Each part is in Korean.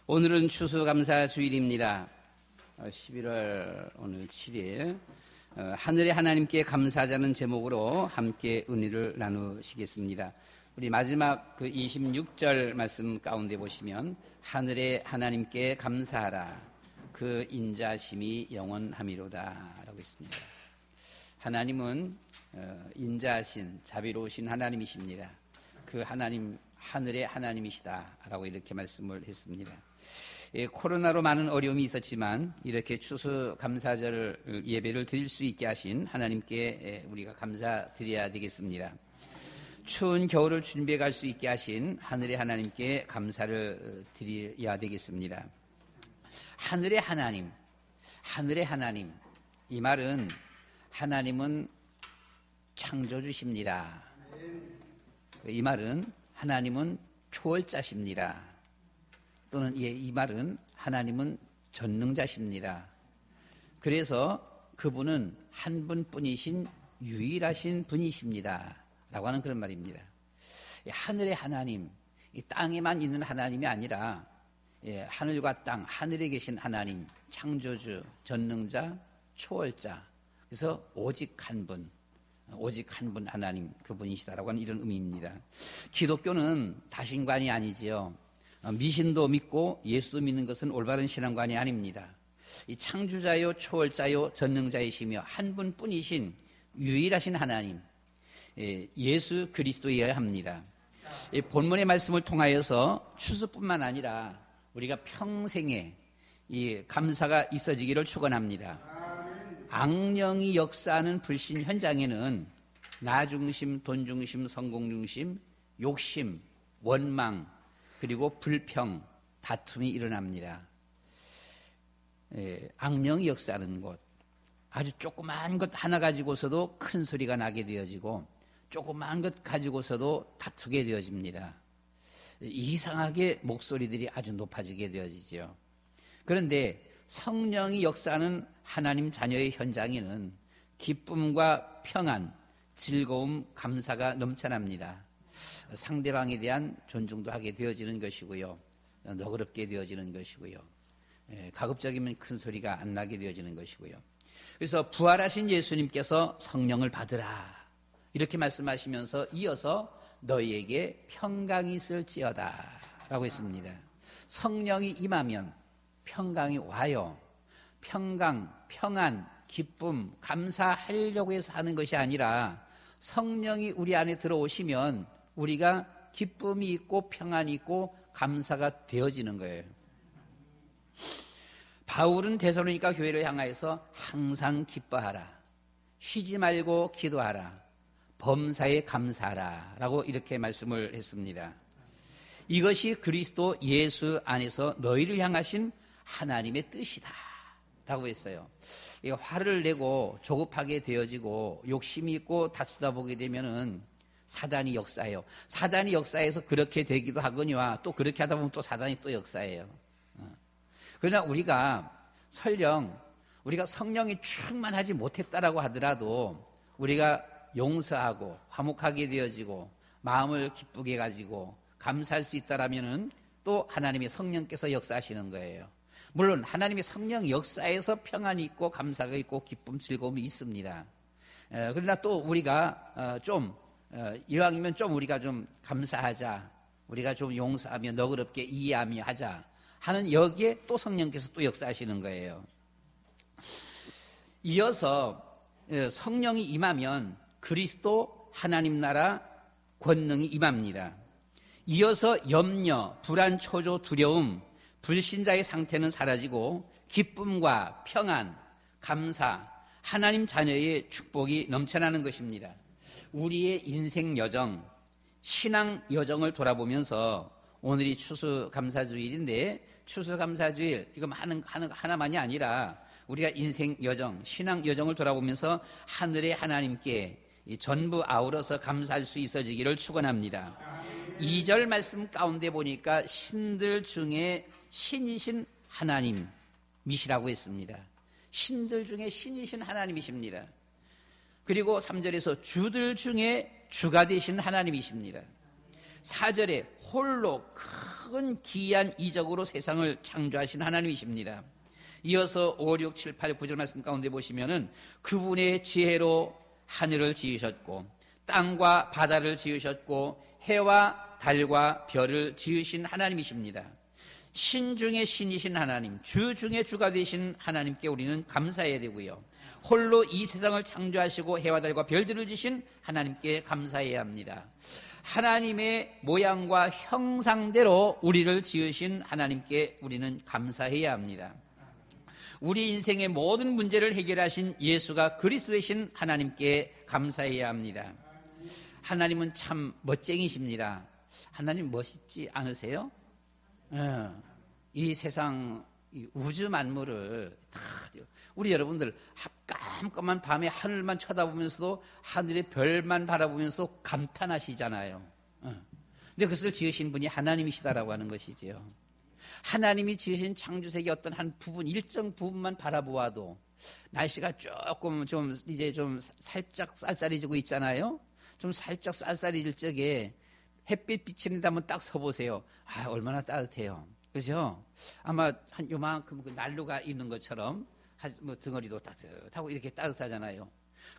오늘은 추수감사 주일입니다. 11월 오늘 7일 하늘의 하나님께 감사하자는 제목으로 함께 은혜를 나누시겠습니다. 우리 마지막 그 26절 말씀 가운데 보시면 하늘의 하나님께 감사하라 그 인자심이 영원함이로다 라고 있습니다. 하나님은 인자하신 자비로우신 하나님이십니다. 그 하나님 하늘의 하나님이시다 라고 이렇게 말씀을 했습니다. 코로나로 많은 어려움이 있었지만 이렇게 추수감사절 예배를 드릴 수 있게 하신 하나님께 우리가 감사드려야 되겠습니다. 추운 겨울을 준비해 갈 수 있게 하신 하늘의 하나님께 감사를 드려야 되겠습니다. 하늘의 하나님, 하늘의 하나님, 이 말은 하나님은 창조주십니다. 이 말은 하나님은 초월자십니다. 또는 이 말은 하나님은 전능자십니다. 그래서 그분은 한 분뿐이신 유일하신 분이십니다. 라고 하는 그런 말입니다. 하늘의 하나님, 이 땅에만 있는 하나님이 아니라 하늘과 땅, 하늘에 계신 하나님, 창조주, 전능자, 초월자. 그래서 오직 한 분 하나님 그분이시다라고 하는 이런 의미입니다. 기독교는 다신관이 아니지요. 미신도 믿고 예수도 믿는 것은 올바른 신앙관이 아닙니다. 이 창조자요 초월자요 전능자이시며 한 분뿐이신 유일하신 하나님 예수 그리스도여야 합니다. 본문의 말씀을 통하여서 추수뿐만 아니라 우리가 평생에 이 감사가 있어지기를 축원합니다. 악령이 역사하는 불신 현장에는 나 중심, 돈 중심, 성공 중심, 욕심, 원망 그리고 불평, 다툼이 일어납니다. 악령이 역사하는 곳, 아주 조그마한 것 하나 가지고서도 큰 소리가 나게 되어지고 조그마한 것 가지고서도 다투게 되어집니다. 이상하게 목소리들이 아주 높아지게 되어지죠. 그런데 성령이 역사하는 하나님 자녀의 현장에는 기쁨과 평안, 즐거움, 감사가 넘쳐납니다. 상대방에 대한 존중도 하게 되어지는 것이고요. 너그럽게 되어지는 것이고요. 가급적이면 큰 소리가 안 나게 되어지는 것이고요. 그래서 부활하신 예수님께서 성령을 받으라 이렇게 말씀하시면서 이어서 너희에게 평강이 있을지어다 라고 했습니다. 성령이 임하면 평강이 와요. 평강, 평안, 기쁨, 감사하려고 해서 하는 것이 아니라 성령이 우리 안에 들어오시면 우리가 기쁨이 있고 평안이 있고 감사가 되어지는 거예요. 바울은 데살로니가 교회를 향하여서 항상 기뻐하라, 쉬지 말고 기도하라, 범사에 감사하라 라고 이렇게 말씀을 했습니다. 이것이 그리스도 예수 안에서 너희를 향하신 하나님의 뜻이다 라고 했어요. 화를 내고 조급하게 되어지고 욕심이 있고 다투다 보게 되면은 사단이 역사해요. 사단이 역사해서 그렇게 되기도 하거니와 또 그렇게 하다 보면 또 사단이 또 역사해요. 그러나 우리가 설령 우리가 성령이 충만하지 못했다라고 하더라도 우리가 용서하고 화목하게 되어지고 마음을 기쁘게 가지고 감사할 수 있다라면은 또 하나님의 성령께서 역사하시는 거예요. 물론 하나님의 성령 역사에서 평안이 있고 감사가 있고 기쁨, 즐거움이 있습니다. 그러나 또 우리가 이왕이면 좀 우리가 좀 감사하자, 우리가 좀 용서하며 너그럽게 이해하며 하자 하는 여기에 또 성령께서 또 역사하시는 거예요. 이어서 성령이 임하면 그리스도 하나님 나라 권능이 임합니다. 이어서 염려, 불안, 초조, 두려움, 불신자의 상태는 사라지고 기쁨과 평안, 감사, 하나님 자녀의 축복이 넘쳐나는 것입니다. 우리의 인생 여정, 신앙 여정을 돌아보면서 오늘이 추수감사주일인데 추수감사주일 이거 하나만이 아니라 우리가 인생 여정, 신앙 여정을 돌아보면서 하늘의 하나님께 전부 아우러서 감사할 수 있어지기를 축원합니다. 2절 말씀 가운데 보니까 신들 중에 신이신 하나님이시라고 했습니다. 신들 중에 신이신 하나님이십니다. 그리고 3절에서 주들 중에 주가 되신 하나님이십니다. 4절에 홀로 큰 기이한 이적으로 세상을 창조하신 하나님이십니다. 이어서 5, 6, 7, 8, 9절 말씀 가운데 보시면은 그분의 지혜로 하늘을 지으셨고 땅과 바다를 지으셨고 해와 달과 별을 지으신 하나님이십니다. 신 중에 신이신 하나님, 주 중에 주가 되신 하나님께 우리는 감사해야 되고요. 홀로 이 세상을 창조하시고 해와 달과 별들을 지신 하나님께 감사해야 합니다. 하나님의 모양과 형상대로 우리를 지으신 하나님께 우리는 감사해야 합니다. 우리 인생의 모든 문제를 해결하신 예수가 그리스도 되신 하나님께 감사해야 합니다. 하나님은 참 멋쟁이십니다. 하나님 멋있지 않으세요? 이 세상 이 우주 만물을 다 우리 여러분들 깜깜한 밤에 하늘만 쳐다보면서도 하늘의 별만 바라보면서 감탄하시잖아요. 근데 그것을 지으신 분이 하나님이시다라고 하는 것이지요. 하나님이 지으신 창조세계 어떤 한 부분, 일정 부분만 바라보아도 날씨가 조금 좀 이제 좀 살짝 쌀쌀해지고 있잖아요. 좀 살짝 쌀쌀해질 적에 햇빛 비치는데 한번 딱 서보세요. 아, 얼마나 따뜻해요. 그죠? 아마 한 요만큼 그 난로가 있는 것처럼 뭐 등어리도 따뜻하고 이렇게 따뜻하잖아요.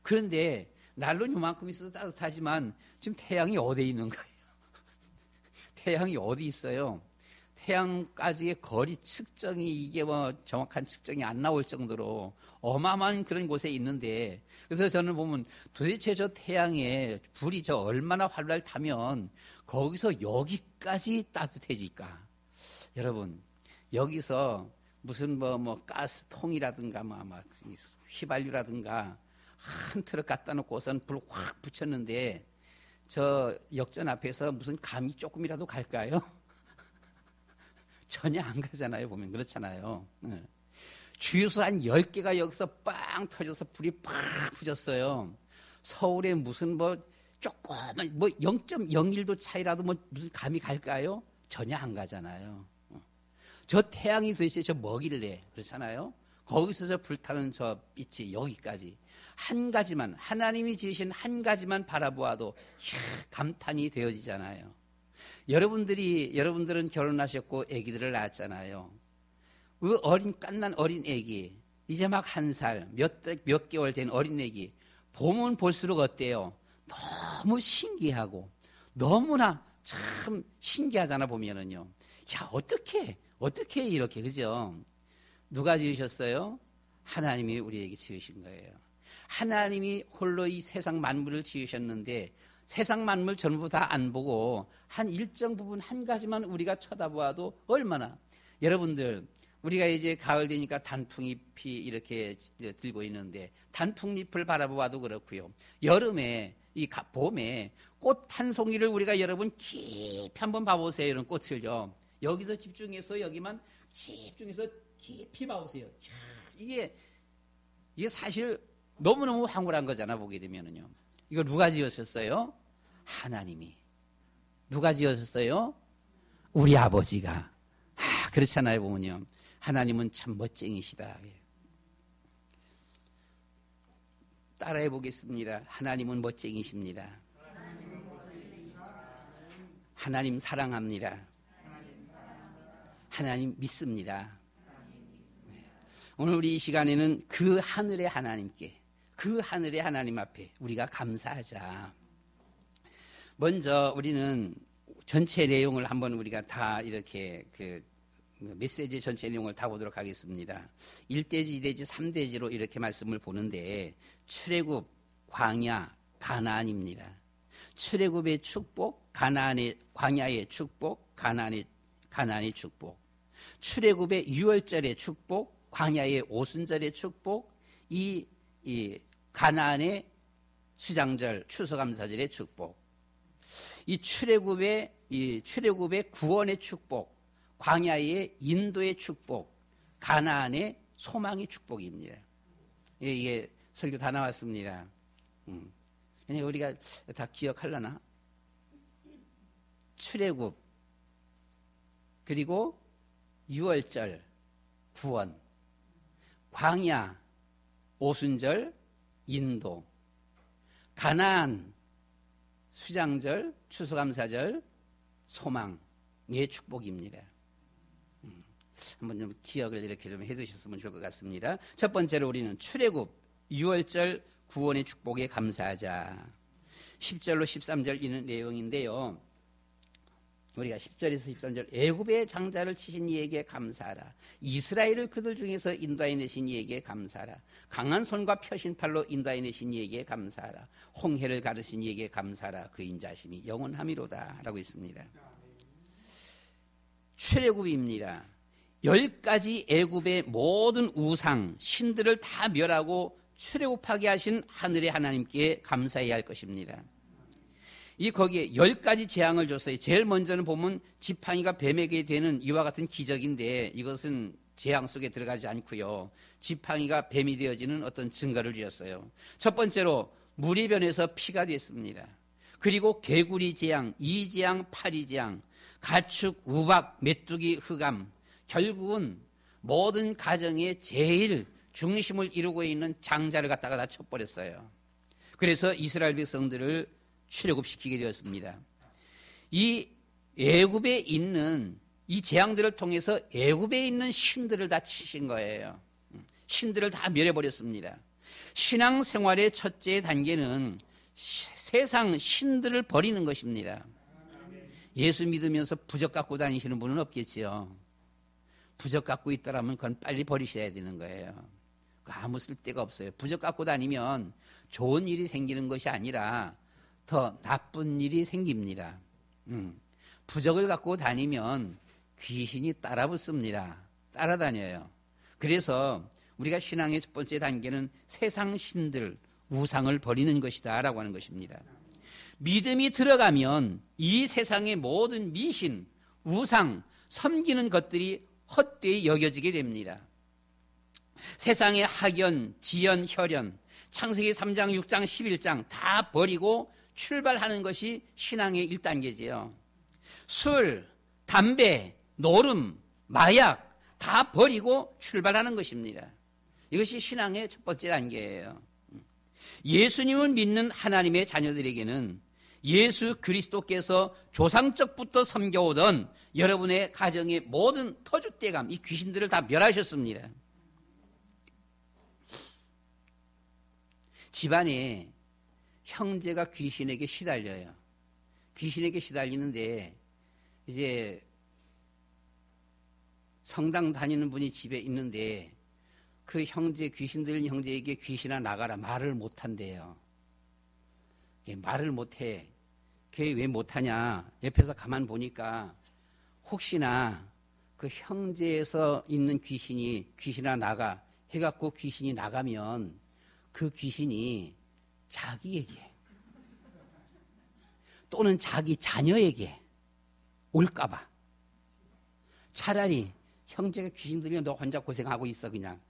그런데 난로 요만큼 있어도 따뜻하지만 지금 태양이 어디에 있는 거예요? 태양이 어디 있어요? 태양까지의 거리 측정이 이게 뭐 정확한 측정이 안 나올 정도로 어마어마한 그런 곳에 있는데, 그래서 저는 보면 도대체 저 태양에 불이 저 얼마나 활발 타면 거기서 여기까지 따뜻해질까? 여러분, 여기서 무슨 뭐 가스통이라든가 막 휘발유라든가 한 트럭 갖다 놓고선 불 확 붙였는데 저 역전 앞에서 무슨 감이 조금이라도 갈까요? 전혀 안 가잖아요. 보면 그렇잖아요. 주유소 한 10개가 여기서 빵 터져서 불이 팍 붙었어요. 서울에 무슨 뭐 조그만 뭐 0.01도 차이라도 뭐 무슨 감이 갈까요? 전혀 안 가잖아요. 저 태양이 도대체 저 뭐길래 그렇잖아요. 거기서 저 불타는 저 빛이 여기까지 한 가지만, 하나님이 지으신 한 가지만 바라보아도 감탄이 되어지잖아요. 여러분들은 결혼하셨고 아기들을 낳았잖아요. 그 깐난 어린 아기, 이제 막 1살, 몇 개월 된 어린 아기, 보면 볼수록 어때요? 너무 신기하고, 너무나 참 신기하잖아, 보면은요. 야, 어떻게 이렇게, 그죠? 누가 지으셨어요? 하나님이 우리에게 지으신 거예요. 하나님이 홀로 이 세상 만물을 지으셨는데, 세상 만물 전부 다 안 보고 한 일정 부분 한 가지만 우리가 쳐다보아도 얼마나, 여러분들 우리가 이제 가을 되니까 단풍잎이 이렇게 들고 있는데 단풍잎을 바라보아도 그렇고요. 여름에 이 봄에 꽃 한 송이를 우리가 여러분 깊이 한번 봐보세요. 이런 꽃을요. 여기서 집중해서 여기만 집중해서 깊이 봐보세요. 이게 사실 너무너무 황홀한 거잖아, 보게 되면은요. 이거 누가 지으셨어요? 하나님이. 누가 지으셨어요? 우리 아버지가. 그렇잖아요, 보면요. 하나님은 참 멋쟁이시다. 따라해 보겠습니다. 하나님은 멋쟁이십니다. 하나님 사랑합니다. 하나님 믿습니다. 오늘 우리 이 시간에는 그 하늘의 하나님께, 그 하늘의 하나님 앞에 우리가 감사하자. 먼저 우리는 전체 내용을 한번 우리가 다 이렇게 메시지 전체 내용을 다 보도록 하겠습니다. 1대지, 2대지, 3대지로 이렇게 말씀을 보는데 출애굽, 광야, 가나안입니다. 출애굽의 축복, 광야의 축복, 가나안의 축복. 출애굽의 유월절의 축복, 광야의 오순절의 축복, 이 가나안의 수장절, 추수감사절의 축복. 이 출애굽의 구원의 축복, 광야의 인도의 축복, 가나안의 소망의 축복입니다. 이게 설교 다 나왔습니다. 그냥 우리가 다 기억하려나? 출애굽, 그리고 유월절, 구원, 광야, 오순절, 인도, 가나안, 수장절, 추수감사절, 소망. 예, 축복입니다. 한번 좀 기억을 이렇게 좀 해두셨으면 좋을 것 같습니다. 첫 번째로 우리는 출애굽 6월절 구원의 축복에 감사하자. 10절로 13절 이는 내용인데요. 우리가 10절에서 13절 애굽의 장자를 치신 이에게 감사하라. 이스라엘을 그들 중에서 인도해내신 이에게 감사하라. 강한 손과 펴신 팔로 인도해내신 이에게 감사하라. 홍해를 가르신 이에게 감사하라. 그 인자심이 영원함이로다 라고 있습니다. 출애굽입니다. 10가지 애굽의 모든 우상, 신들을 다 멸하고 출애굽하게 하신 하늘의 하나님께 감사해야 할 것입니다. 거기에 10가지 재앙을 줬어요. 제일 먼저는 보면 지팡이가 뱀에게 되는 이와 같은 기적인데 이것은 재앙 속에 들어가지 않고요. 지팡이가 뱀이 되어지는 어떤 증거를 주었어요. 첫 번째로 물이 변해서 피가 됐습니다. 그리고 개구리 재앙, 이재앙, 파리재앙, 가축, 우박, 메뚜기, 흑암, 결국은 모든 가정의 제일 중심을 이루고 있는 장자를 갖다가 다 쳐버렸어요. 그래서 이스라엘 백성들을 출애굽시키게 되었습니다. 이 애굽에 있는 이 재앙들을 통해서 애굽에 있는 신들을 다 치신 거예요. 신들을 다 멸해버렸습니다. 신앙생활의 첫째 단계는 세상 신들을 버리는 것입니다. 예수 믿으면서 부적 갖고 다니시는 분은 없겠지요. 부적 갖고 있더라면 그건 빨리 버리셔야 되는 거예요. 아무 쓸데가 없어요. 부적 갖고 다니면 좋은 일이 생기는 것이 아니라 더 나쁜 일이 생깁니다. 부적을 갖고 다니면 귀신이 따라붙습니다. 따라다녀요. 그래서 우리가 신앙의 첫 번째 단계는 세상 신들, 우상을 버리는 것이다 라고 하는 것입니다. 믿음이 들어가면 이 세상의 모든 미신, 우상, 섬기는 것들이 헛되이 여겨지게 됩니다. 세상의 학연, 지연, 혈연, 창세기 3장, 6장, 11장 다 버리고 출발하는 것이 신앙의 1단계지요. 술, 담배, 노름, 마약 다 버리고 출발하는 것입니다. 이것이 신앙의 첫 번째 단계예요. 예수님을 믿는 하나님의 자녀들에게는 예수 그리스도께서 조상적부터 섬겨오던 여러분의 가정의 모든 터줏대감, 이 귀신들을 다 멸하셨습니다. 집안에 형제가 귀신에게 시달려요. 귀신에게 시달리는데 이제 성당 다니는 분이 집에 있는데 그 형제, 귀신 들린 형제에게 귀신아 나가라 말을 못한대요. 말을 못해. 걔 왜 못하냐. 옆에서 가만 보니까 혹시나 그 형제에서 있는 귀신이 귀신아 나가 해갖고 귀신이 나가면 그 귀신이 자기에게 또는 자기 자녀에게 올까봐 차라리 형제가 귀신 들리면 너 혼자 고생하고 있어 그냥.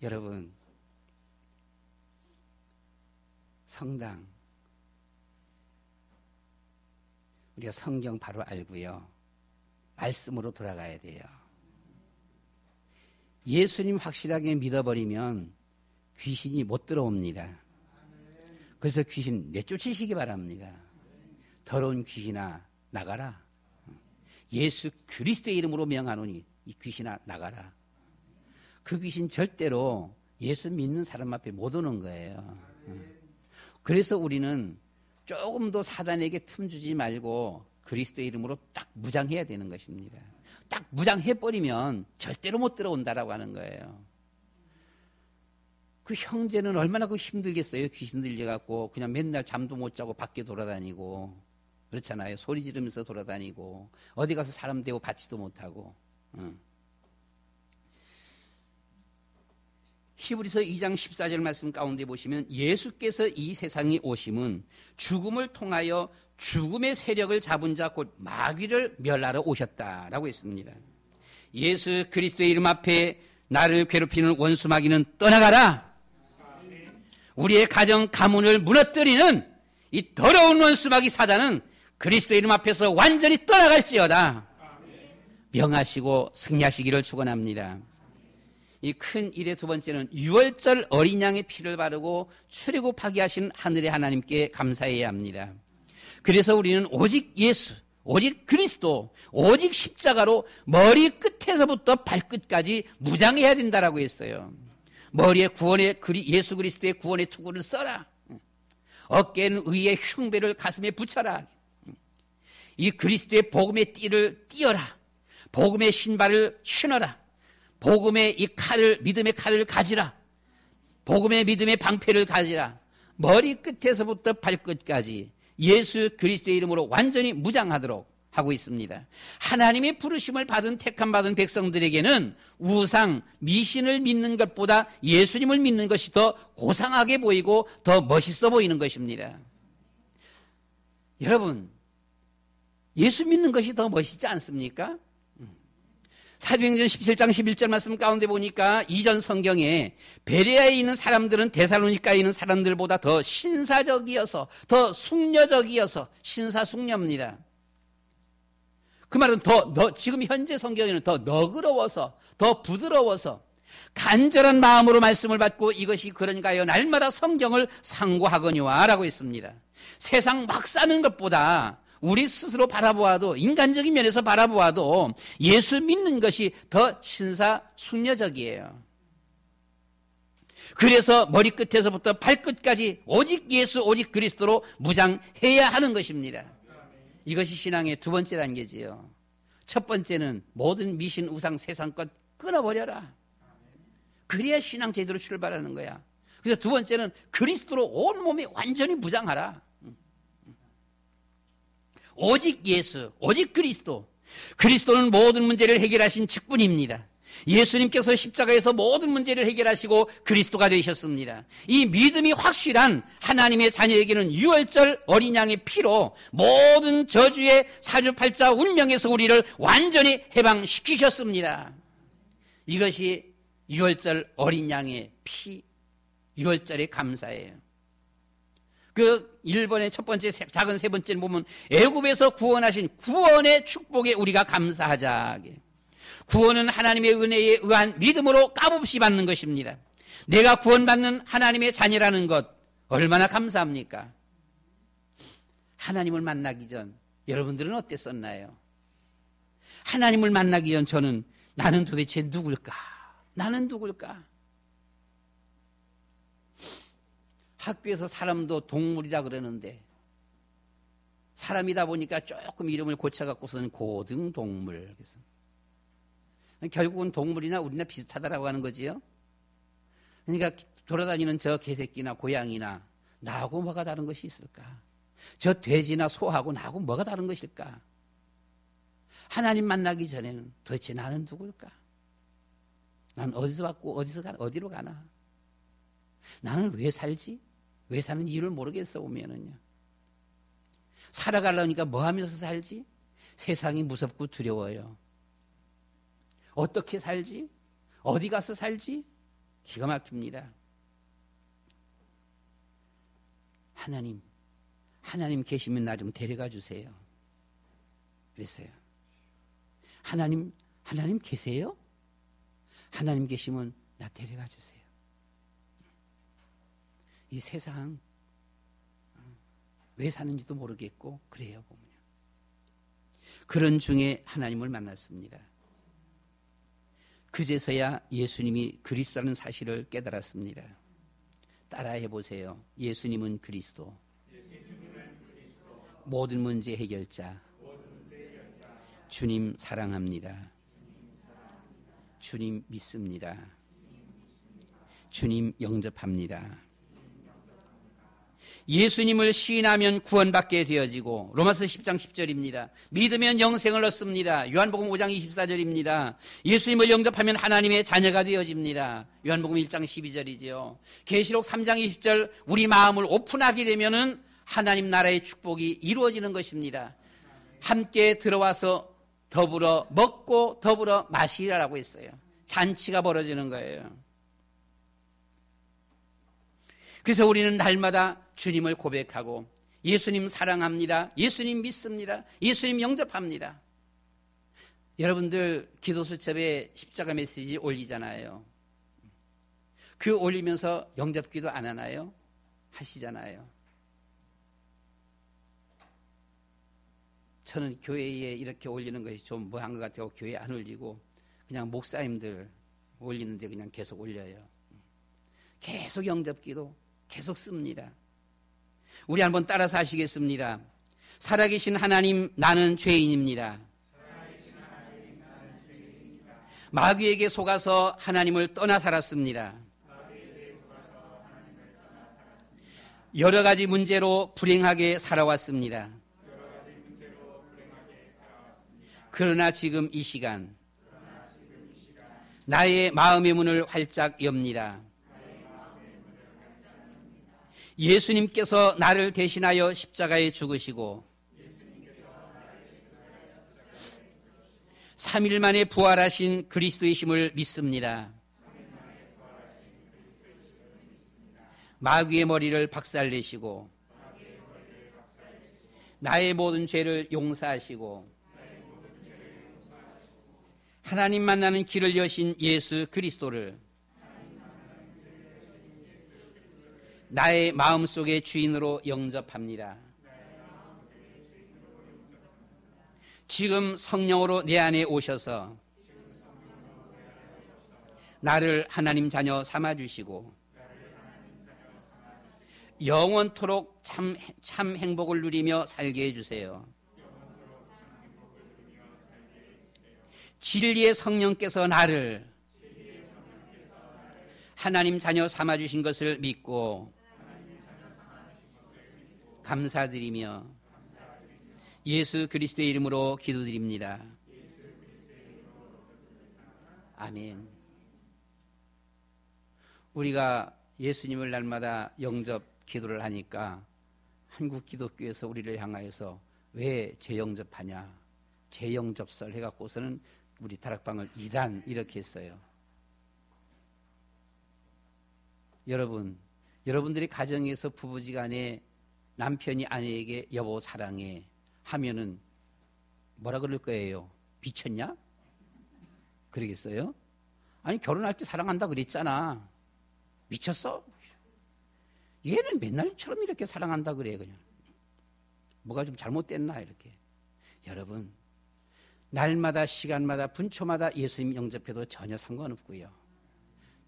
여러분, 성당 우리가 성경 바로 알고요. 말씀으로 돌아가야 돼요. 예수님 확실하게 믿어버리면 귀신이 못 들어옵니다. 그래서 귀신 내쫓으시기 바랍니다. 더러운 귀신아 나가라. 예수 그리스도의 이름으로 명하노니 이 귀신아 나가라. 그 귀신 절대로 예수 믿는 사람 앞에 못 오는 거예요. 그래서 우리는 조금도 사단에게 틈 주지 말고 그리스도의 이름으로 딱 무장해야 되는 것입니다. 딱 무장해버리면 절대로 못 들어온다라고 하는 거예요. 그 형제는 얼마나 그 힘들겠어요. 귀신 들려갖고 그냥 맨날 잠도 못 자고 밖에 돌아다니고 그렇잖아요. 소리 지르면서 돌아다니고 어디 가서 사람 대고 받지도 못하고. 히브리서 2장 14절 말씀 가운데 보시면 예수께서 이 세상에 오심은 죽음을 통하여 죽음의 세력을 잡은 자 곧 마귀를 멸하러 오셨다라고 했습니다. 예수 그리스도의 이름 앞에 나를 괴롭히는 원수 마귀는 떠나가라. 우리의 가정 가문을 무너뜨리는 이 더러운 원수 마귀 사단은 그리스도의 이름 앞에서 완전히 떠나갈지어다. 명하시고 승리하시기를 축원합니다. 이 큰 일의 두 번째는 6월절 어린 양의 피를 바르고 출애굽하게 하신 하늘의 하나님께 감사해야 합니다. 그래서 우리는 오직 예수, 오직 그리스도, 오직 십자가로 머리 끝에서부터 발끝까지 무장해야 된다라고 했어요. 머리에 예수 그리스도의 구원의 투구를 써라. 어깨에는 의의 흉배를 가슴에 붙여라. 이 그리스도의 복음의 띠를 띄어라. 복음의 신발을 신어라. 복음의 이 칼을, 믿음의 칼을 가지라. 복음의 믿음의 방패를 가지라. 머리 끝에서부터 발끝까지 예수 그리스도의 이름으로 완전히 무장하도록 하고 있습니다. 하나님의 부르심을 택함 받은 백성들에게는 우상, 미신을 믿는 것보다 예수님을 믿는 것이 더 고상하게 보이고 더 멋있어 보이는 것입니다. 여러분, 예수 믿는 것이 더 멋있지 않습니까? 사도행전 17장 11절 말씀 가운데 보니까 이전 성경에 베레아에 있는 사람들은 데살로니가에 있는 사람들보다 더 신사적이어서, 더 숙녀적이어서, 신사숙녀입니다. 그 말은 지금 현재 성경에는 더 너그러워서, 더 부드러워서, 간절한 마음으로 말씀을 받고 이것이 그런가 하여 날마다 성경을 상고하거니와 라고 했습니다. 세상 막 사는 것보다 우리 스스로 바라보아도, 인간적인 면에서 바라보아도 예수 믿는 것이 더 신사숙녀적이에요. 그래서 머리끝에서부터 발끝까지 오직 예수, 오직 그리스도로 무장해야 하는 것입니다. 이것이 신앙의 두 번째 단계지요. 첫 번째는 모든 미신, 우상, 세상 것 끊어버려라. 그래야 신앙 제대로 출발하는 거야. 그래서 두 번째는 그리스도로 온몸이 완전히 무장하라. 오직 예수, 오직 그리스도. 그리스도는 모든 문제를 해결하신 직분입니다. 예수님께서 십자가에서 모든 문제를 해결하시고 그리스도가 되셨습니다. 이 믿음이 확실한 하나님의 자녀에게는 유월절 어린 양의 피로 모든 저주의 사주팔자 운명에서 우리를 완전히 해방시키셨습니다. 이것이 유월절 어린 양의 피, 유월절의 감사예요. 그 1번의 첫 번째, 작은 세 번째는 보면 애굽에서 구원하신 구원의 축복에 우리가 감사하자. 구원은 하나님의 은혜에 의한 믿음으로 값없이 받는 것입니다. 내가 구원받는 하나님의 자녀라는 것 얼마나 감사합니까? 하나님을 만나기 전 여러분들은 어땠었나요? 하나님을 만나기 전 저는 나는 도대체 누굴까? 나는 누굴까? 학교에서 사람도 동물이라 그러는데 사람이다 보니까 조금 이름을 고쳐갖고서는 고등동물. 그래서 결국은 동물이나 우리나 비슷하다라고 하는 거지요. 그러니까 돌아다니는 저 개새끼나 고양이나 나하고 뭐가 다른 것이 있을까? 저 돼지나 소하고 나하고 뭐가 다른 것일까? 하나님 만나기 전에는 도대체 나는 누굴까? 난 어디서 왔고 어디로 가나? 나는 왜 살지? 왜 사는 이유를 모르겠어 보면은요. 살아가려니까 뭐 하면서 살지? 세상이 무섭고 두려워요. 어떻게 살지? 어디 가서 살지? 기가 막힙니다. 하나님 계시면 나 좀 데려가 주세요. 그랬어요. 하나님 계세요? 하나님 계시면 나 데려가 주세요. 이 세상 왜 사는지도 모르겠고 그래요 보면. 그런 중에 하나님을 만났습니다. 그제서야 예수님이 그리스도라는 사실을 깨달았습니다. 따라해 보세요. 예수님은 그리스도. 모든 문제 해결자. 주님 사랑합니다. 주님 믿습니다. 주님 영접합니다. 예수님을 시인하면 구원받게 되어지고 로마서 10장 10절입니다. 믿으면 영생을 얻습니다. 요한복음 5장 24절입니다. 예수님을 영접하면 하나님의 자녀가 되어집니다. 요한복음 1장 12절이지요. 계시록 3장 20절 우리 마음을 오픈하게 되면은 하나님 나라의 축복이 이루어지는 것입니다. 함께 들어와서 더불어 먹고 더불어 마시라고 했어요. 잔치가 벌어지는 거예요. 그래서 우리는 날마다 주님을 고백하고 예수님 사랑합니다. 예수님 믿습니다. 예수님 영접합니다. 여러분들 기도 수첩에 십자가 메시지 올리잖아요. 그 올리면서 영접기도 안 하나요? 하시잖아요. 저는 교회에 이렇게 올리는 것이 좀 뭐한 것 같아요. 교회에 안 올리고 그냥 목사님들 올리는데 그냥 계속 올려요. 계속 영접기도 계속 씁니다. 우리 한번 따라서 하시겠습니다. 살아계신 하나님, 나는 죄인입니다. 마귀에게 속아서 하나님을 떠나 살았습니다. 여러 가지 문제로 불행하게 살아왔습니다. 그러나 지금 이 시간 나의 마음의 문을 활짝 엽니다. 예수님께서 나를 대신하여 십자가에 죽으시고 3일 만에 부활하신 그리스도이심을 믿습니다. 마귀의 머리를 박살내시고 나의 모든 죄를 용서하시고 하나님 만나는 길을 여신 예수 그리스도를 나의 마음속의 주인으로 영접합니다. 지금 성령으로 내 안에 오셔서 나를 하나님 자녀 삼아주시고 영원토록 참 행복을 누리며 살게 해주세요. 진리의 성령께서 나를 하나님 자녀 삼아주신 것을 믿고 감사드리며 예수 그리스도의 이름으로 기도드립니다. 아멘. 우리가 예수님을 날마다 영접 기도를 하니까 한국 기독교에서 우리를 향하여서 왜 재영접하냐, 재영접설 해갖고서는 우리 다락방을 2단 이렇게 했어요. 여러분들이 가정에서 부부지간에 남편이 아내에게 여보 사랑해 하면은 뭐라 그럴 거예요? 미쳤냐? 그러겠어요? 아니 결혼할 때 사랑한다 그랬잖아. 미쳤어? 얘는 맨날처럼 이렇게 사랑한다 그래 그냥. 뭐가 좀 잘못됐나 이렇게. 여러분 날마다 시간마다 분초마다 예수님 영접해도 전혀 상관없고요.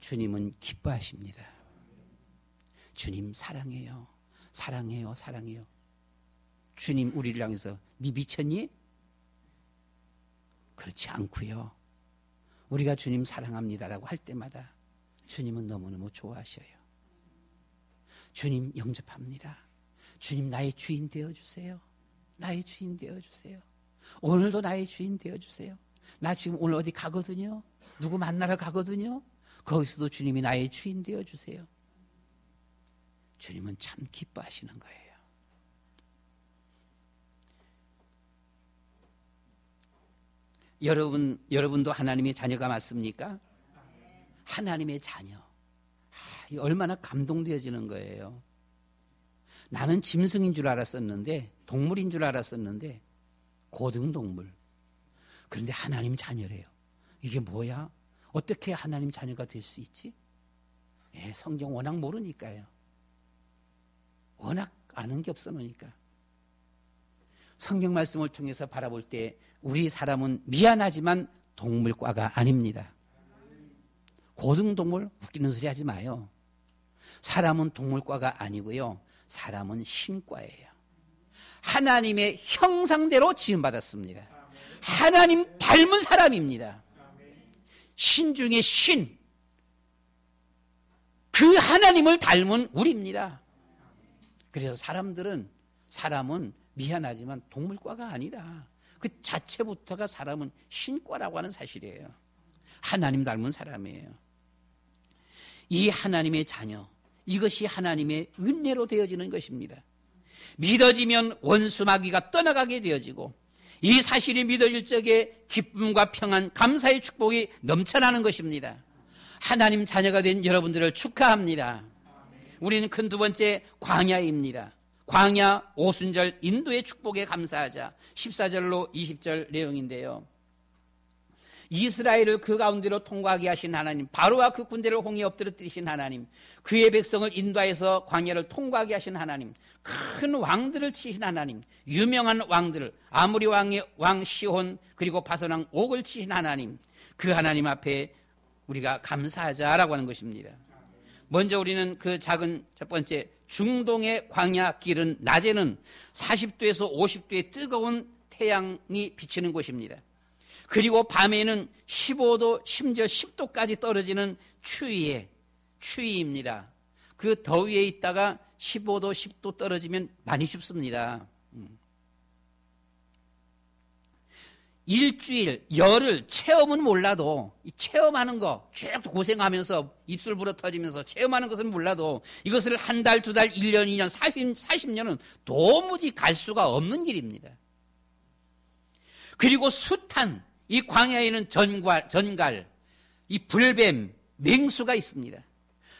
주님은 기뻐하십니다. 주님 사랑해요. 사랑해요. 사랑해요. 주님 우리를 향해서 네 미쳤니? 그렇지 않고요. 우리가 주님 사랑합니다라고 할 때마다 주님은 너무너무 좋아하셔요. 주님 영접합니다. 주님 나의 주인 되어주세요. 나의 주인 되어주세요. 오늘도 나의 주인 되어주세요. 나 지금 오늘 어디 가거든요. 누구 만나러 가거든요. 거기서도 주님이 나의 주인 되어주세요. 주님은 참 기뻐하시는 거예요. 여러분도 하나님의 자녀가 맞습니까? 하나님의 자녀. 얼마나 감동되어지는 거예요. 나는 짐승인 줄 알았었는데, 동물인 줄 알았었는데, 고등동물. 그런데 하나님 자녀래요. 이게 뭐야? 어떻게 하나님 자녀가 될 수 있지? 성경 워낙 모르니까요. 워낙 아는 게 없어 놓으니까. 성경 말씀을 통해서 바라볼 때 우리 사람은 미안하지만 동물과가 아닙니다. 고등동물 웃기는 소리 하지 마요. 사람은 동물과가 아니고요. 사람은 신과예요. 하나님의 형상대로 지음받았습니다. 하나님 닮은 사람입니다. 신 중에 신. 그 하나님을 닮은 우리입니다. 그래서 사람은 미안하지만 동물과가 아니다. 그 자체부터가 사람은 신과라고 하는 사실이에요. 하나님 닮은 사람이에요. 이 하나님의 자녀, 이것이 하나님의 은혜로 되어지는 것입니다. 믿어지면 원수 마귀가 떠나가게 되어지고 이 사실이 믿어질 적에 기쁨과 평안, 감사의 축복이 넘쳐나는 것입니다. 하나님 자녀가 된 여러분들을 축하합니다. 우리는 큰 두 번째 광야입니다. 광야, 오순절, 인도의 축복에 감사하자. 14절로 20절 내용인데요. 이스라엘을 그 가운데로 통과하게 하신 하나님, 바로와 그 군대를 홍해 엎드러뜨리신 하나님, 그의 백성을 인도해서 광야를 통과하게 하신 하나님, 큰 왕들을 치신 하나님, 유명한 왕들, 아모리 왕의 왕 시혼, 그리고 바산 왕 옥을 치신 하나님, 그 하나님 앞에 우리가 감사하자라고 하는 것입니다. 먼저 우리는 그 작은 첫 번째 중동의 광야 길은 낮에는 40도에서 50도의 뜨거운 태양이 비치는 곳입니다. 그리고 밤에는 15도 심지어 10도까지 떨어지는 추위입니다. 그 더위에 있다가 15도 10도 떨어지면 많이 춥습니다. 일주일 열흘 체험은 몰라도 이 체험하는 거 쭉 고생하면서 입술 불어 터지면서 체험하는 것은 몰라도 이것을 한 달, 두 달, 1년, 2년, 40년은 도무지 갈 수가 없는 길입니다. 그리고 숱한 이 광야에는 전갈, 이 불뱀, 맹수가 있습니다.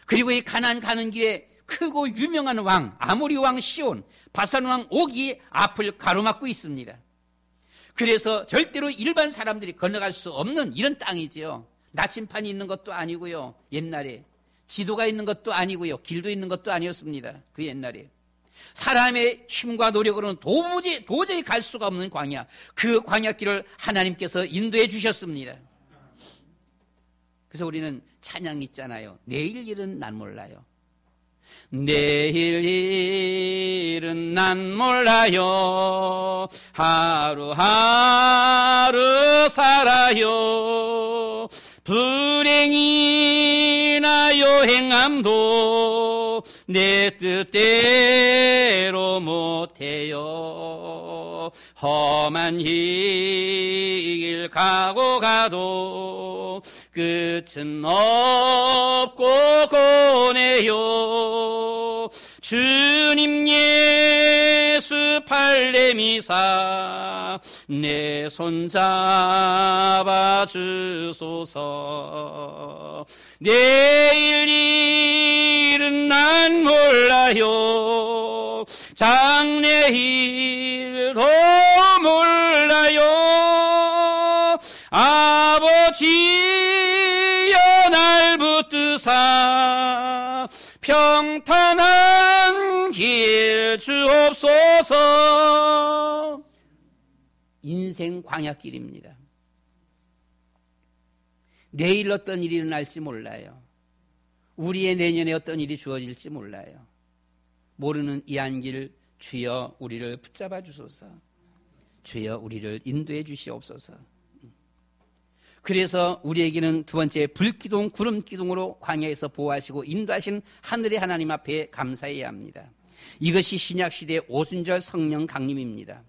그리고 이 가나안 가는 길에 크고 유명한 왕, 아모리 왕 시온, 바산 왕 옥이 앞을 가로막고 있습니다. 그래서 절대로 일반 사람들이 건너갈 수 없는 이런 땅이지요. 나침판이 있는 것도 아니고요. 옛날에 지도가 있는 것도 아니고요. 길도 있는 것도 아니었습니다. 그 옛날에 사람의 힘과 노력으로는 도저히 갈 수가 없는 광야, 그 광야길을 하나님께서 인도해 주셨습니다. 그래서 우리는 찬양이 있잖아요. 내일 일은 난 몰라요. 내일 일은 난 몰라요. 하루하루 살아요. 불행이나 요행함도 내 뜻대로 못해요. 험한 길 가도 끝은 없고 고네요. 주님 예수 팔레미사 내 손 잡아 주소서. 내일 일은 난 몰라요. 장래일도 몰라요. 아버지여 날 붙드사 평탄한 길 주옵소서. 인생 광야길입니다. 내일 어떤 일이 일어날지 몰라요. 우리의 내년에 어떤 일이 주어질지 몰라요. 모르는 이 안길 주여 우리를 붙잡아 주소서. 주여 우리를 인도해 주시옵소서. 그래서 우리에게는 두 번째 불기둥 구름기둥으로 광야에서 보호하시고 인도하신 하늘의 하나님 앞에 감사해야 합니다. 이것이 신약시대의 오순절 성령 강림입니다.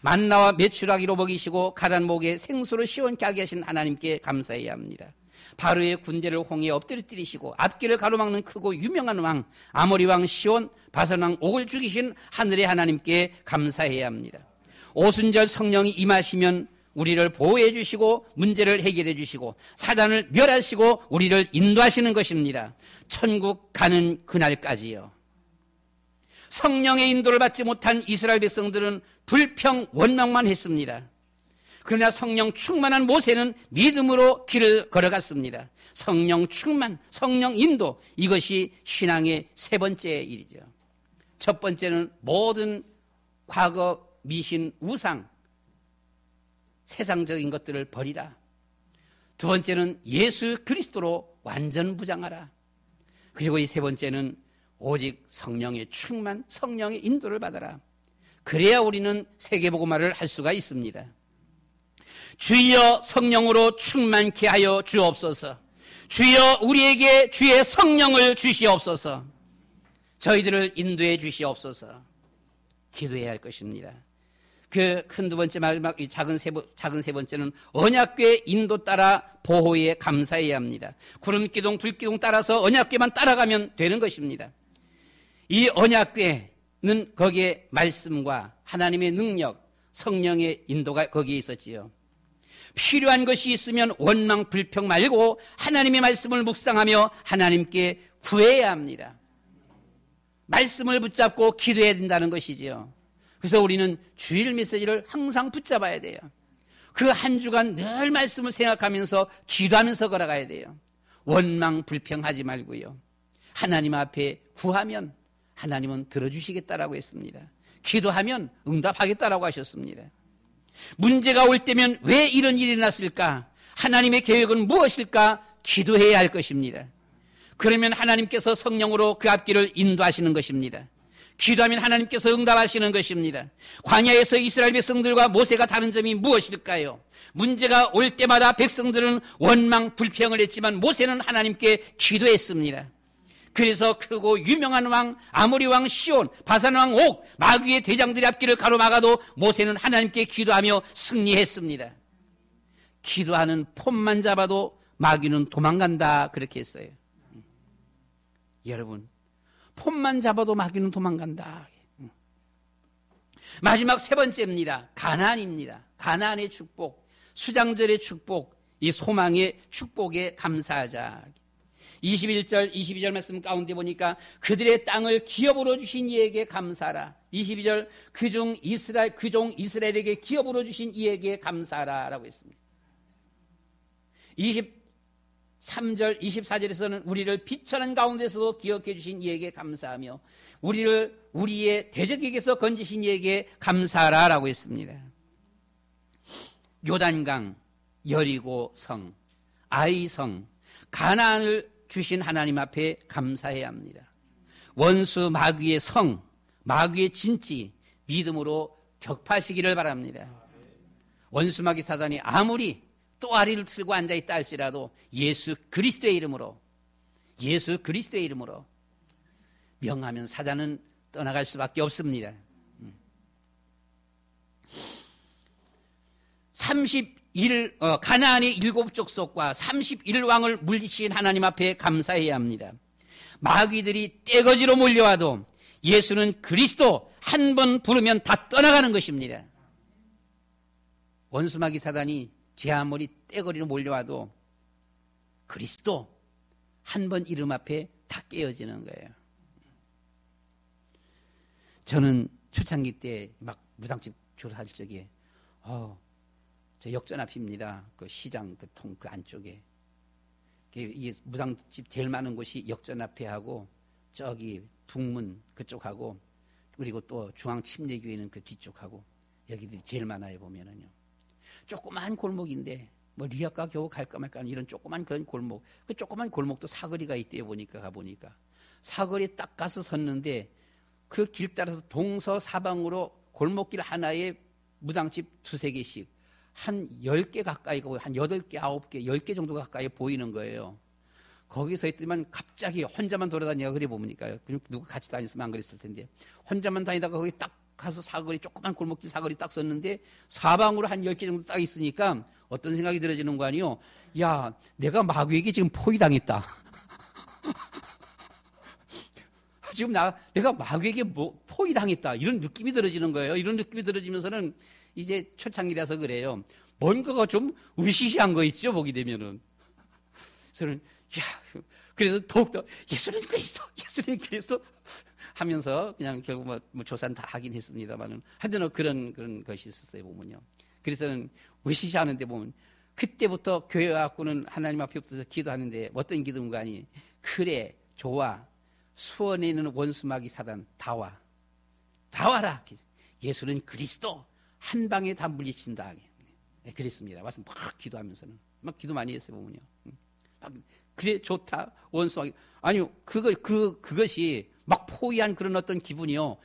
만나와 메추라기로 먹이시고 가란 목에 생수를 시원케 하게 하신 하나님께 감사해야 합니다. 바로의 군대를 홍해에 엎드려뜨리시고 앞길을 가로막는 크고 유명한 왕 아모리 왕 시온, 바산 왕 옥을 죽이신 하늘의 하나님께 감사해야 합니다. 오순절 성령이 임하시면 우리를 보호해 주시고 문제를 해결해 주시고 사단을 멸하시고 우리를 인도하시는 것입니다. 천국 가는 그날까지요. 성령의 인도를 받지 못한 이스라엘 백성들은 불평 원망만 했습니다. 그러나 성령 충만한 모세는 믿음으로 길을 걸어갔습니다. 성령 충만, 성령 인도, 이것이 신앙의 세 번째 일이죠. 첫 번째는 모든 과거 미신 우상, 세상적인 것들을 버리라. 두 번째는 예수 그리스도로 완전 부장하라. 그리고 이 세 번째는 오직 성령의 충만, 성령의 인도를 받아라. 그래야 우리는 세계복음화를 할 수가 있습니다. 주여 성령으로 충만케 하여 주옵소서. 주여 우리에게 주의 성령을 주시옵소서. 저희들을 인도해 주시옵소서. 기도해야 할 것입니다. 그 큰 두 번째 마지막 이 작은 세 번째는 언약궤 인도 따라 보호에 감사해야 합니다. 구름기둥 불기둥 따라서 언약궤만 따라가면 되는 것입니다. 이 언약궤는 거기에 말씀과 하나님의 능력, 성령의 인도가 거기에 있었지요. 필요한 것이 있으면 원망 불평 말고 하나님의 말씀을 묵상하며 하나님께 구해야 합니다. 말씀을 붙잡고 기도해야 된다는 것이지요. 그래서 우리는 주일 메시지를 항상 붙잡아야 돼요. 그 한 주간 늘 말씀을 생각하면서 기도하면서 걸어가야 돼요. 원망 불평하지 말고요. 하나님 앞에 구하면 하나님은 들어주시겠다라고 했습니다. 기도하면 응답하겠다라고 하셨습니다. 문제가 올 때면 왜 이런 일이 났을까? 하나님의 계획은 무엇일까? 기도해야 할 것입니다. 그러면 하나님께서 성령으로 그 앞길을 인도하시는 것입니다. 기도하면 하나님께서 응답하시는 것입니다. 광야에서 이스라엘 백성들과 모세가 다른 점이 무엇일까요? 문제가 올 때마다 백성들은 원망 불평을 했지만 모세는 하나님께 기도했습니다. 그래서 크고 유명한 왕 아모리 왕 시온, 바산 왕 옥, 마귀의 대장들의 앞길을 가로막아도 모세는 하나님께 기도하며 승리했습니다. 기도하는 폼만 잡아도 마귀는 도망간다, 그렇게 했어요. 여러분, 폼만 잡아도 마귀는 도망간다. 마지막 세 번째입니다. 가나안입니다. 가나안의 축복, 수장절의 축복, 이 소망의 축복에 감사하자. 21절, 22절 말씀 가운데 보니까 그들의 땅을 기업으로 주신 이에게 감사하라. 22절, 그종 이스라엘에게 기업으로 주신 이에게 감사하라 라고 했습니다. 23절, 24절에서는 우리를 비천한 가운데서도 기억해 주신 이에게 감사하며 우리를 우리의 대적에게서 건지신 이에게 감사하라 라고 했습니다. 요단강, 여리고 성, 아이성, 가나안을 주신 하나님 앞에 감사해야 합니다. 원수 마귀의 성, 마귀의 진지 믿음으로 격파하시기를 바랍니다. 원수 마귀 사단이 아무리 또아리를 틀고 앉아있다 할지라도 예수 그리스도의 이름으로 명하면 사단은 떠나갈 수밖에 없습니다. 가나안의 7족속과 31왕을 물리치신 하나님 앞에 감사해야 합니다. 마귀들이 떼거지로 몰려와도 예수는 그리스도 한 번 부르면 다 떠나가는 것입니다. 원수마귀 사단이 제 아무리 떼거리로 몰려와도 그리스도 한 번 이름 앞에 다 깨어지는 거예요. 저는 초창기 때 막 무당집 조사할 적에 저 역전 앞입니다. 그 시장 그 안쪽에 이 무당집 제일 많은 곳이 역전 앞에 하고 저기 북문 그쪽하고 그리고 또 중앙 침례교회는 그 뒤쪽하고 여기들이 제일 많아요. 보면은요. 조그만 골목인데 뭐 리아카 겨우 갈까 말까 하는 이런 조그만 그런 골목, 그 조그만 골목도 사거리가 있대요. 가보니까 사거리에 딱 가서 섰는데 그 길 따라서 동서사방으로 골목길 하나에 무당집 2-3개씩 한 10개 가까이, 한 8개, 9개, 10개 정도 가까이 보이는 거예요. 거기서 있더만 갑자기 혼자만 돌아다니다가 그래 보니까요. 누가 같이 다녔으면 안 그랬을 텐데 혼자만 다니다가 거기 딱 가서 사거리, 조그만 골목길 사거리 딱 섰는데 사방으로 한 10개 정도 딱 있으니까 어떤 생각이 들어지는 거 아니에요? 야, 내가 마귀에게 지금 포위당했다. 지금 내가 마귀에게 포위당했다. 이런 느낌이 들어지는 거예요. 이런 느낌이 들어지면서는 이제 초창기라서 그래요. 뭔가가 좀 으시시한 거 있죠, 보게 되면은. 그래서 더욱더 예수는 그리스도 하면서 그냥 결국 뭐 조사는 다 하긴 했습니다만은 하여튼 그런 것이 있었어요, 보면요. 그래서는 으시시하는데 보면 그때부터 교회 와갖고는 하나님 앞에 붙어서 기도하는데 어떤 기도인가니 그래, 좋아. 수원에 있는 원수마귀 사단 다 와라. 예수는 그리스도 한 방에 다 물리친다. 네, 그랬습니다. 와서 막 기도하면서는 막 기도 많이 했어요, 보면요. 그래, 좋다. 원수마귀. 아니요, 그것이 막 포위한 그런 어떤 기분이요.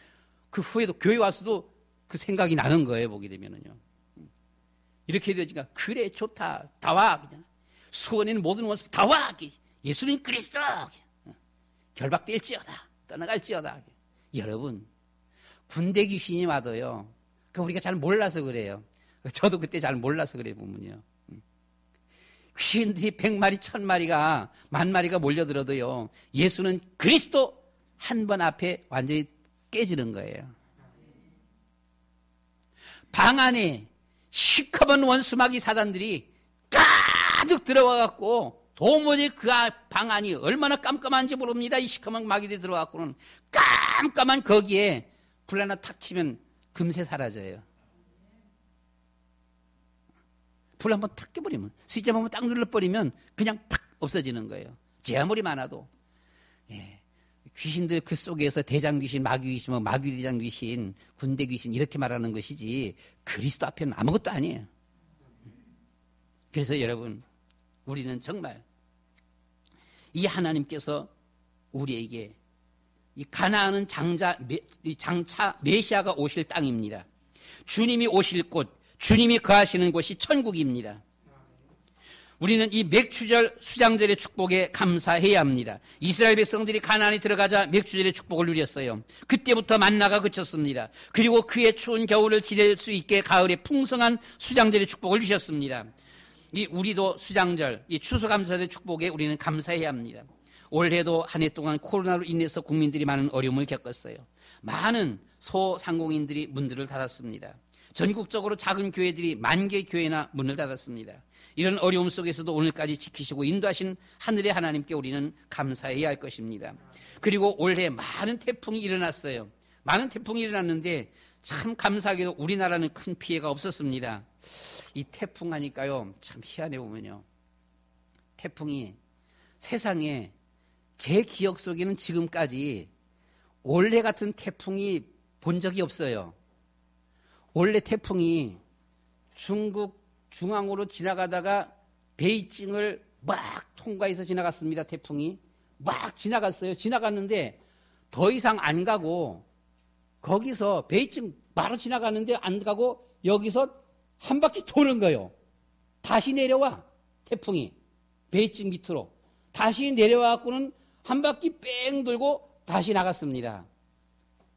그 후에도 교회 와서도 그 생각이 나는 거예요, 보게 되면은요. 이렇게 되니까 그래, 좋다. 다 와. 그냥 수원에는 모든 원수 다 와. 예수는 그리스도. 결박될지어다. 떠나갈지어다. 여러분, 군대 귀신이 와도요. 우리가 잘 몰라서 그래요. 저도 그때 잘 몰라서 그래요, 보면요. 귀신들이 100마리, 1000마리가, 10,000마리가 몰려들어도요. 예수는 그리스도 한 번 앞에 완전히 깨지는 거예요. 방 안에 시커먼 원수마귀 사단들이 가득 들어와갖고 도무지 그 방 안이 얼마나 깜깜한지 모릅니다. 이 시커먼 마귀들이 들어와갖고는 깜깜한 거기에 불 하나 탁 켜면 금세 사라져요. 불 한번 탁 껴버리면, 스위치 한번 딱 눌러버리면 그냥 팍 없어지는 거예요. 제 아무리 많아도. 예. 귀신들 그 속에서 대장 귀신, 마귀 귀신, 마귀 대장 귀신, 군대 귀신 이렇게 말하는 것이지 그리스도 앞에는 아무것도 아니에요. 그래서 여러분, 우리는 정말 이 하나님께서 우리에게 이 가나안은 장차 메시아가 오실 땅입니다. 주님이 오실 곳, 주님이 거하시는 곳이 천국입니다. 우리는 이 맥추절 수장절의 축복에 감사해야 합니다. 이스라엘 백성들이 가나안에 들어가자 맥추절의 축복을 누렸어요. 그때부터 만나가 그쳤습니다. 그리고 그의 추운 겨울을 지낼 수 있게 가을에 풍성한 수장절의 축복을 주셨습니다. 우리도 수장절, 이 추수감사절의 축복에 우리는 감사해야 합니다. 올해도 한 해 동안 코로나로 인해서 국민들이 많은 어려움을 겪었어요. 많은 소상공인들이 문들을 닫았습니다. 전국적으로 작은 교회들이 10,000개 교회나 문을 닫았습니다. 이런 어려움 속에서도 오늘까지 지키시고 인도하신 하늘의 하나님께 우리는 감사해야 할 것입니다. 그리고 올해 많은 태풍이 일어났어요. 많은 태풍이 일어났는데 참 감사하게도 우리나라는 큰 피해가 없었습니다. 이 태풍 하니까요, 참 희한해 보면요. 태풍이 세상에 제 기억 속에는 지금까지 올해 같은 태풍이 본 적이 없어요. 원래 태풍이 중국 중앙으로 지나가다가 베이징을 막 통과해서 지나갔습니다. 태풍이 막 지나갔어요. 지나갔는데 더 이상 안 가고 거기서 베이징 바로 지나갔는데 안 가고 여기서 한 바퀴 도는 거예요. 다시 내려와. 태풍이 베이징 밑으로 다시 내려와갖고는 한 바퀴 뺑 돌고 다시 나갔습니다.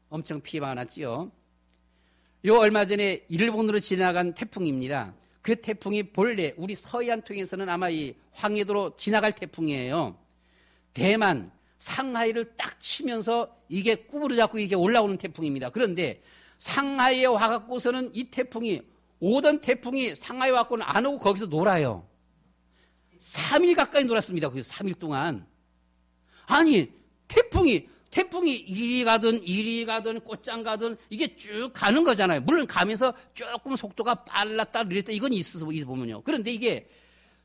엄청 피해가 났지요. 요 얼마 전에 일본으로 지나간 태풍입니다. 그 태풍이 본래 우리 서해안 통해서는 아마 이 황해도로 지나갈 태풍이에요. 대만, 상하이를 딱 치면서 이게 꾸부르 잡고 이게 올라오는 태풍입니다. 그런데 상하이에 와갖고서는 이 태풍이 오던 태풍이 상하이에 와갖고는 안 오고 거기서 놀아요. 3일 가까이 놀았습니다. 그래서 3일 동안. 아니 태풍이 이리 가든 꽃장 가든 이게 쭉 가는 거잖아요. 물론 가면서 조금 속도가 빨랐다 느렸다 이건 있어서 보면요. 그런데 이게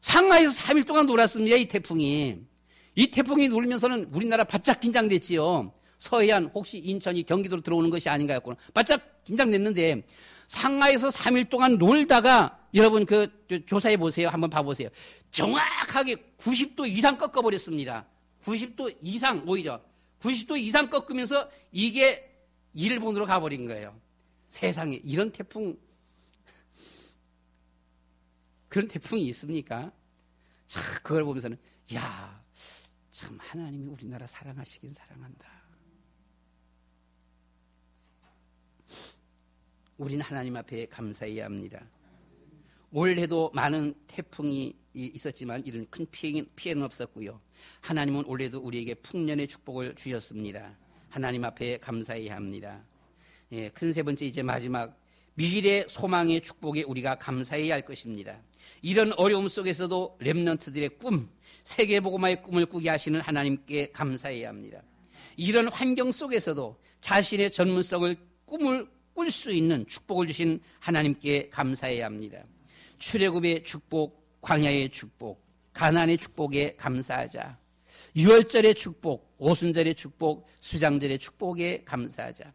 상하이에서 3일 동안 놀았습니다. 이 태풍이 놀면서는 우리나라 바짝 긴장됐지요. 서해안 혹시 인천이 경기도로 들어오는 것이 아닌가 했구나. 바짝 긴장됐는데 상하이에서 3일 동안 놀다가 여러분 그 조사해 보세요. 한번 봐보세요. 정확하게 90도 이상 꺾어버렸습니다. 90도 이상 오히려 90도 이상 꺾으면서 이게 일본으로 가버린 거예요. 세상에 이런 태풍, 그런 태풍이 있습니까? 참 그걸 보면서는 야, 참 하나님이 우리나라 사랑하시긴 사랑한다. 우리는 하나님 앞에 감사해야 합니다. 올해도 많은 태풍이 있었지만 이런 큰 피해는 없었고요. 하나님은 올해도 우리에게 풍년의 축복을 주셨습니다. 하나님 앞에 감사해야 합니다. 예, 큰 세 번째 이제 마지막 미래 소망의 축복에 우리가 감사해야 할 것입니다. 이런 어려움 속에서도 렘넌트들의 꿈, 세계복음화의 꿈을 꾸게 하시는 하나님께 감사해야 합니다. 이런 환경 속에서도 자신의 전문성을 꿈을 꿀 수 있는 축복을 주신 하나님께 감사해야 합니다. 출애굽의 축복, 광야의 축복, 가나안의 축복에 감사하자. 유월절의 축복, 오순절의 축복, 수장절의 축복에 감사하자.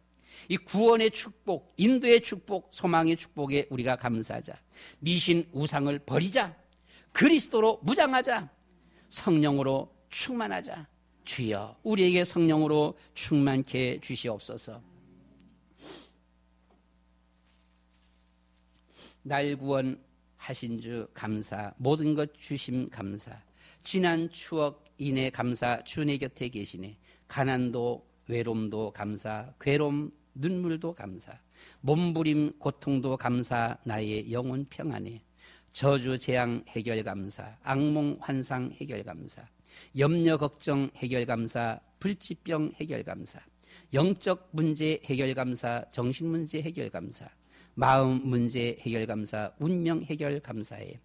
이 구원의 축복, 인도의 축복, 소망의 축복에 우리가 감사하자. 미신 우상을 버리자. 그리스도로 무장하자. 성령으로 충만하자. 주여 우리에게 성령으로 충만케 주시옵소서. 날 구원하신 주 감사, 모든 것 주심 감사, 지난 추억 인해 감사, 주 내 곁에 계시네. 가난도 외로움도 감사, 괴로움 눈물도 감사, 몸부림 고통도 감사, 나의 영혼 평안해. 저주 재앙 해결 감사, 악몽 환상 해결 감사, 염려 걱정 해결 감사, 불치병 해결 감사, 영적 문제 해결 감사, 정신 문제 해결 감사, 마음 문제 해결 감사, 운명 해결 감사해.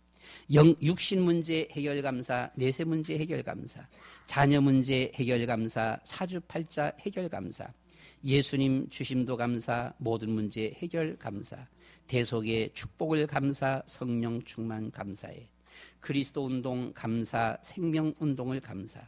육신 문제 해결 감사, 내세 문제 해결 감사, 자녀 문제 해결 감사, 사주팔자 해결 감사, 예수님 주심도 감사, 모든 문제 해결 감사, 대속의 축복을 감사, 성령 충만 감사해. 그리스도 운동 감사, 생명 운동을 감사,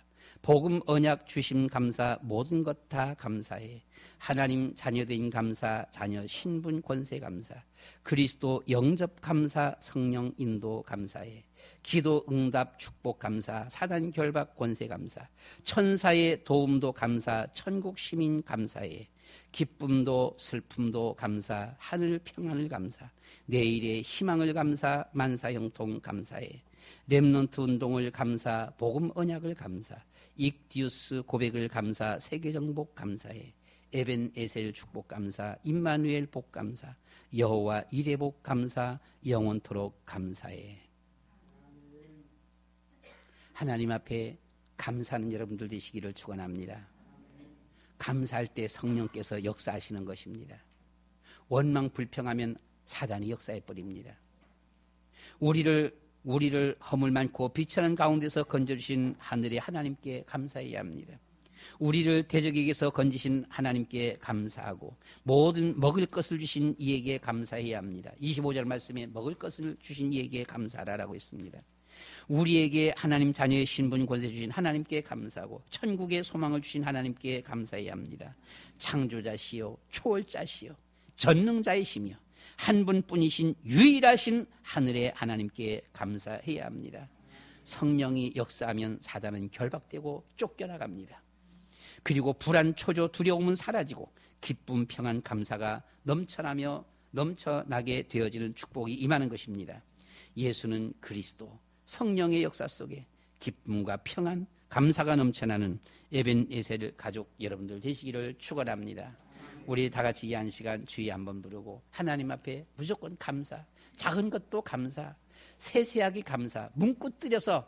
복음 언약 주심 감사, 모든 것 다 감사해. 하나님 자녀된 감사, 자녀 신분 권세 감사, 그리스도 영접 감사, 성령 인도 감사해. 기도 응답 축복 감사, 사단 결박 권세 감사, 천사의 도움도 감사, 천국 시민 감사해. 기쁨도 슬픔도 감사, 하늘 평안을 감사, 내일의 희망을 감사, 만사형통 감사해. 렘넌트 운동을 감사, 복음 언약을 감사, 익디우스 고백을 감사, 세계정복 감사해. 에벤에셀 축복 감사, 임마누엘 복 감사, 여호와 이레 복 감사, 영원토록 감사해. 하나님 앞에 감사하는 여러분들 되시기를 축원합니다. 감사할 때 성령께서 역사하시는 것입니다. 원망 불평하면 사단이 역사해 버립니다. 우리를 허물 많고 비천한 가운데서 건져주신 하늘의 하나님께 감사해야 합니다. 우리를 대적에게서 건지신 하나님께 감사하고 모든 먹을 것을 주신 이에게 감사해야 합니다. 25절 말씀에 먹을 것을 주신 이에게 감사하라고 했습니다. 우리에게 하나님 자녀의 신분 권세 주신 하나님께 감사하고 천국의 소망을 주신 하나님께 감사해야 합니다. 창조자시요 초월자시요 전능자이시며 한 분뿐이신 유일하신 하늘의 하나님께 감사해야 합니다. 성령이 역사하면 사단은 결박되고 쫓겨나갑니다. 그리고 불안, 초조, 두려움은 사라지고 기쁨, 평안, 감사가 넘쳐나게 되어지는 축복이 임하는 것입니다. 예수는 그리스도, 성령의 역사 속에 기쁨과 평안, 감사가 넘쳐나는 에벤에셀 가족 여러분들 되시기를 축원합니다. 우리 다 같이 이 한 시간 주의 한번 부르고 하나님 앞에 무조건 감사, 작은 것도 감사, 세세하게 감사,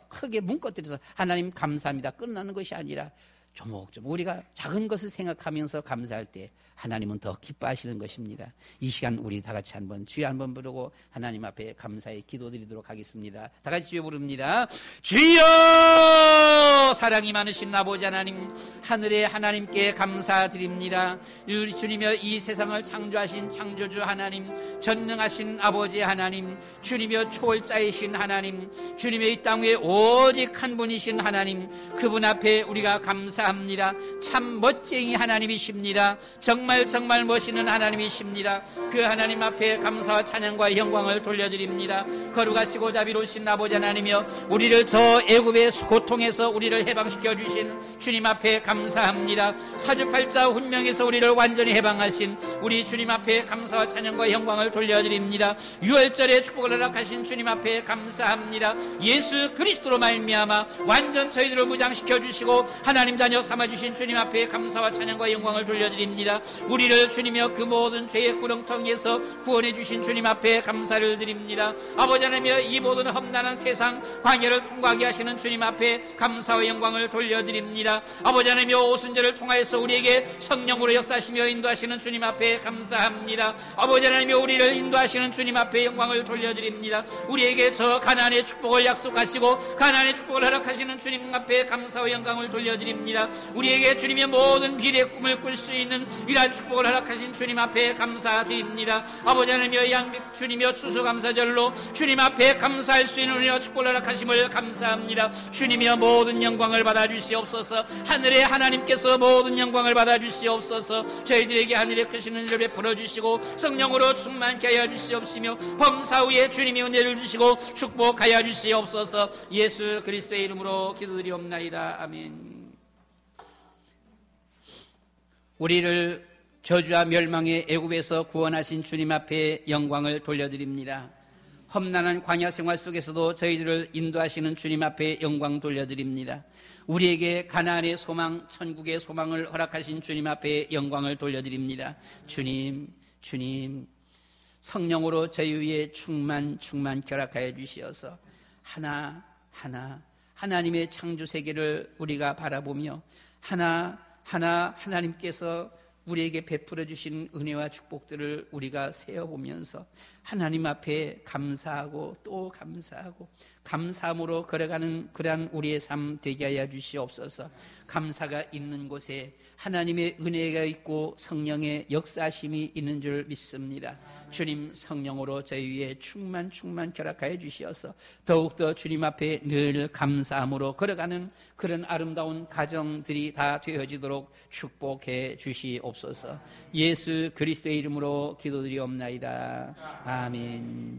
크게 문구뜨려서 하나님 감사합니다 끝나는 것이 아니라 조목조목 우리가 작은 것을 생각하면서 감사할 때 하나님은 더 기뻐하시는 것입니다. 이 시간 우리 다 같이 한번 주여 한번 부르고 하나님 앞에 감사의 기도드리도록 하겠습니다. 다 같이 주여 부릅니다. 주여! 사랑이 많으신 아버지 하나님, 하늘의 하나님께 감사드립니다. 우리 주님여 이 세상을 창조하신 창조주 하나님, 전능하신 아버지 하나님, 주님여 초월자이신 하나님, 주님의 이 땅 위에 오직 한 분이신 하나님, 그분 앞에 우리가 감사합니다. 참 멋쟁이 하나님이십니다. 정말 멋있는 하나님이십니다. 그 하나님 앞에 감사와 찬양과 영광을 돌려드립니다. 거룩하시고 자비로우신 아버지 하나님이여, 우리를 저 애굽의 고통에서 우리를 해방시켜 주신 주님 앞에 감사합니다. 사주팔자 훈명에서 우리를 완전히 해방하신 우리 주님 앞에 감사와 찬양과 영광을 돌려드립니다. 유월절에 축복을 허락하신 주님 앞에 감사합니다. 예수 그리스도로 말미암아 완전 저희들을 무장시켜 주시고 하나님 자녀 삼아주신 주님 앞에 감사와 찬양과 영광을 돌려드립니다. 우리를 주님이여 그 모든 죄의 구렁텅이에서 구원해 주신 주님 앞에 감사를 드립니다. 아버지 하나님이여 이 모든 험난한 세상 광야를 통과하게 하시는 주님 앞에 감사와 영광을 돌려드립니다. 아버지 하나님이여 오순절을 통하여서 우리에게 성령으로 역사하시며 인도하시는 주님 앞에 감사합니다. 아버지 하나님이여 우리를 인도하시는 주님 앞에 영광을 돌려드립니다. 우리에게 저 가나안의 축복을 약속하시고 가나안의 축복을 허락하시는 주님 앞에 감사와 영광을 돌려드립니다. 우리에게 주님의 모든 미래의 꿈을 꿀 수 있는 이러한 축복을 허락하신 주님 앞에 감사드립니다. 아버지 하나님이여 양빛 주님이여 추수감사절로 주님 앞에 감사할 수 있는 은혜와 축복을 허락하심을 감사합니다. 주님이여 모든 영광을 받아주시옵소서. 하늘의 하나님께서 모든 영광을 받아주시옵소서. 저희들에게 하늘의 크신 은혜를 베풀어 주시고 성령으로 충만케 하여 주시옵시며 범사 후에 주님의 은혜를 주시고 축복하여 주시옵소서. 예수 그리스도의 이름으로 기도드리옵나이다. 아멘. 우리를 저주와 멸망의 애굽에서 구원하신 주님 앞에 영광을 돌려드립니다. 험난한 광야 생활 속에서도 저희들을 인도하시는 주님 앞에 영광 돌려드립니다. 우리에게 가나안의 소망, 천국의 소망을 허락하신 주님 앞에 영광을 돌려드립니다. 주님 성령으로 저희 위에 충만 결합하여 주시어서 하나하나 하나님의 창조 세계를 우리가 바라보며 하나님께서 우리에게 베풀어 주신 은혜와 축복들을 우리가 세어보면서 하나님 앞에 감사하고 또 감사하고 감사함으로 걸어가는 그러한 우리의 삶 되게 하여 주시옵소서. 감사가 있는 곳에 하나님의 은혜가 있고 성령의 역사심이 있는 줄 믿습니다. 주님 성령으로 저희 위에 충만 결합하여 주시어서 더욱더 주님 앞에 늘 감사함으로 걸어가는 그런 아름다운 가정들이 다 되어지도록 축복해 주시옵소서. 예수 그리스도의 이름으로 기도드리옵나이다. 아멘.